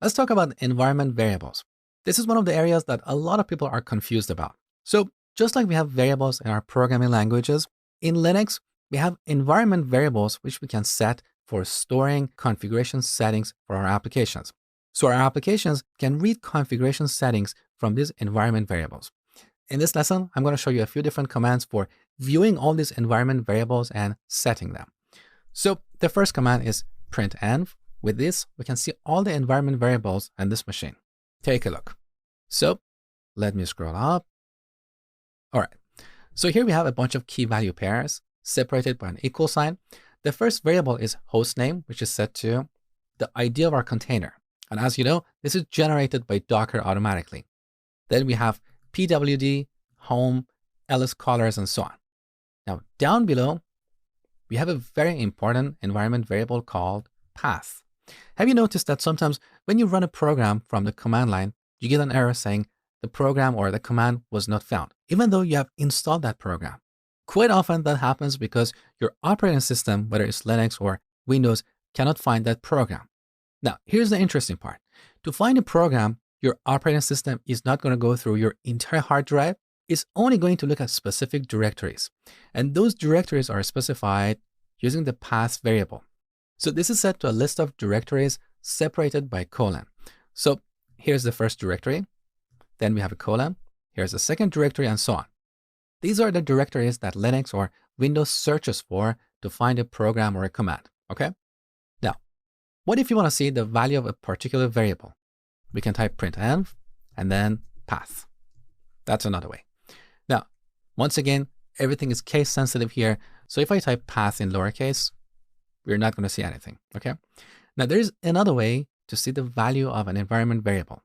Let's talk about environment variables. This is one of the areas that a lot of people are confused about. So just like we have variables in our programming languages, in Linux, we have environment variables which we can set for storing configuration settings for our applications. So our applications can read configuration settings from these environment variables. In this lesson, I'm going to show you a few different commands for viewing all these environment variables and setting them. So the first command is printenv. With this, we can see all the environment variables on this machine. Take a look. So let me scroll up. All right. So here we have a bunch of key value pairs separated by an equal sign. The first variable is hostname, which is set to the ID of our container. And as you know, this is generated by Docker automatically. Then we have pwd, home, ls colors, and so on. Now, down below, we have a very important environment variable called path. Have you noticed that sometimes when you run a program from the command line, you get an error saying the program or the command was not found, even though you have installed that program? Quite often that happens because your operating system, whether it's Linux or Windows, cannot find that program. Now, here's the interesting part. To find a program, your operating system is not going to go through your entire hard drive. It's only going to look at specific directories. And those directories are specified using the path variable. So this is set to a list of directories separated by colon. So here's the first directory. Then we have a colon. Here's the second directory, and so on. These are the directories that Linux or Windows searches for to find a program or a command. Okay? Now, what if you want to see the value of a particular variable? We can type printenv and then path. That's another way. Now, once again, everything is case sensitive here. So if I type path in lowercase, we're not going to see anything. Okay? Now, there's another way to see the value of an environment variable.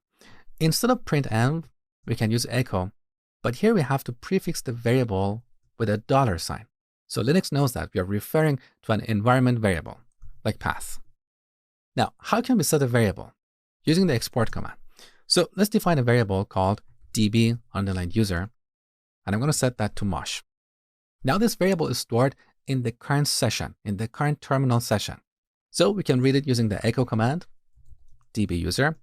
Instead of printenv, we can use echo, but here we have to prefix the variable with a $sign. So Linux knows that we are referring to an environment variable, like path. Now, how can we set a variable? Using the export command. So let's define a variable called db_user, and I'm going to set that to mosh. Now this variable is stored in the current session, in the current terminal session. So we can read it using the echo command, db_user.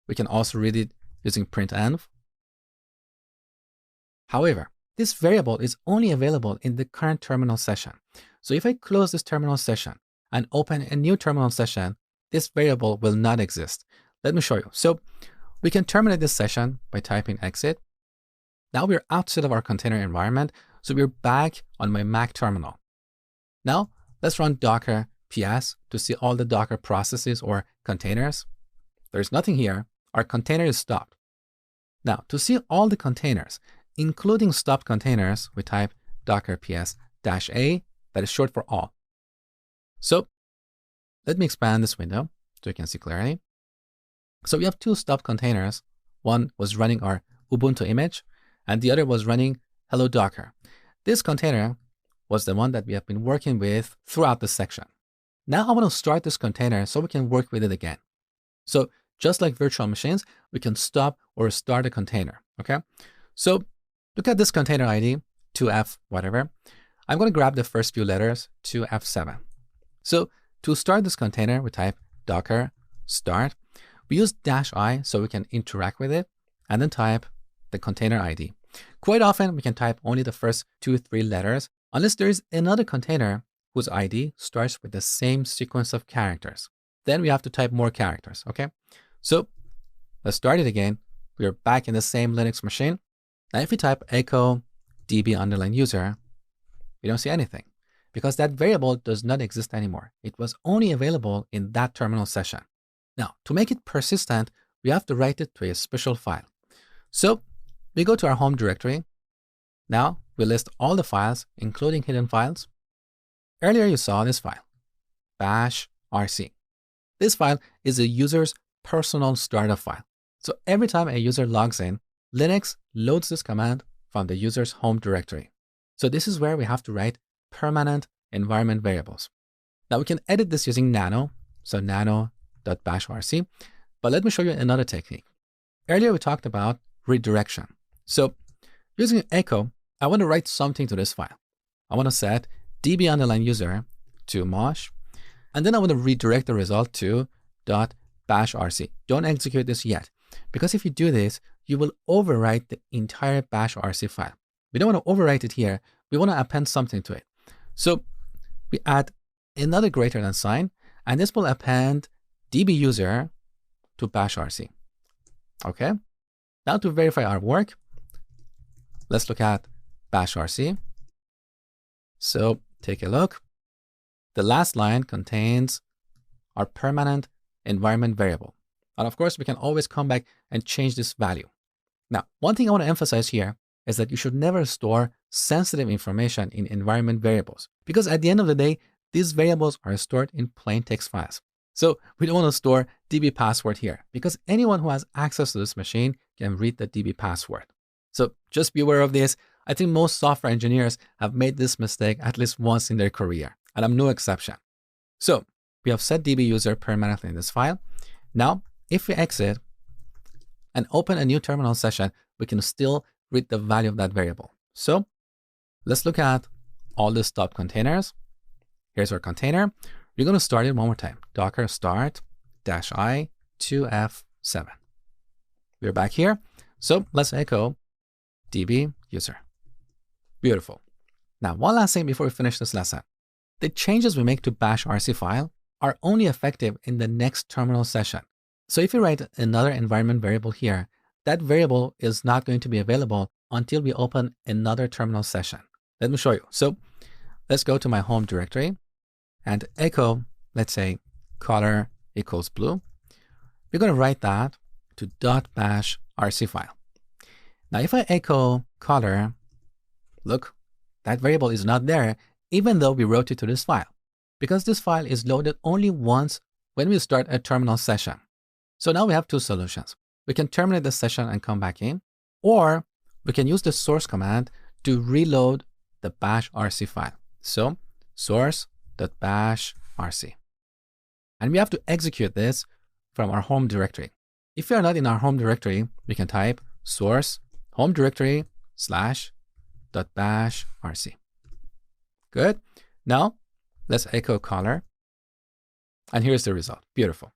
We can also read it using printenv. However, this variable is only available in the current terminal session. So if I close this terminal session and open a new terminal session, this variable will not exist. Let me show you. So we can terminate this session by typing exit. Now we're outside of our container environment, so we're back on my Mac terminal. Now let's run docker ps to see all the Docker processes or containers. There's nothing here. Our container is stopped. Now to see all the containers, including stopped containers, we type docker ps-a, that is short for all. So let me expand this window so you can see clearly. So we have two stopped containers. One was running our Ubuntu image, and the other was running Hello Docker. This container was the one that we have been working with throughout this section. Now I want to start this container so we can work with it again. So just like virtual machines, we can stop or start a container. Okay. So look at this container ID, 2F whatever. I'm going to grab the first few letters, 2F7. So to start this container, we type docker start. We use -i so we can interact with it, and then type the container ID. Quite often, we can type only the first 2-3 letters, unless there is another container whose ID starts with the same sequence of characters. Then we have to type more characters, okay? So let's start it again. We are back in the same Linux machine. Now, if we type echo db_user, we don't see anything because that variable does not exist anymore. It was only available in that terminal session. Now, to make it persistent, we have to write it to a special file. So we go to our home directory. Now we list all the files, including hidden files. Earlier you saw this file, bash rc. This file is a user's personal startup file. So every time a user logs in, Linux loads this command from the user's home directory. So this is where we have to write permanent environment variables. Now we can edit this using nano, so nano.bashrc, but let me show you another technique. Earlier we talked about redirection. So using echo, I want to write something to this file. I want to set db_user to mosh, and then I want to redirect the result to bash rc. Don't execute this yet, because if you do this, you will overwrite the entire bash rc file. We don't want to overwrite it here. We want to append something to it. So we add another greater than sign, and this will append db user to bash rc. Okay. Now to verify our work, let's look at bash rc. So take a look. The last line contains our permanent environment variable. And of course, we can always come back and change this value. Now, one thing I want to emphasize here is that you should never store sensitive information in environment variables, because at the end of the day, these variables are stored in plain text files. So we don't want to store DB password here, because anyone who has access to this machine can read the DB password. So just be aware of this. I think most software engineers have made this mistake at least once in their career, and I'm no exception. So we have set DB user permanently in this file. Now, if we exit and open a new terminal session, we can still read the value of that variable. So let's look at all the stub containers. Here's our container. We're going to start it one more time. Docker start -i 2f7. We're back here. So let's echo db user. Beautiful. Now, one last thing before we finish this lesson. The changes we make to bash rc file are only effective in the next terminal session. So if you write another environment variable here, that variable is not going to be available until we open another terminal session. Let me show you. So let's go to my home directory and echo, let's say, color equals blue. We're going to write that to .bash rc file. Now, if I echo color, look, that variable is not there, even though we wrote it to this file, because this file is loaded only once when we start a terminal session. So now we have two solutions. We can terminate the session and come back in, or we can use the source command to reload the bash rc file. So source.bash rc. And we have to execute this from our home directory. If we are not in our home directory, we can type source home directory /.bash rc. Good. Now let's echo color. And here's the result. Beautiful.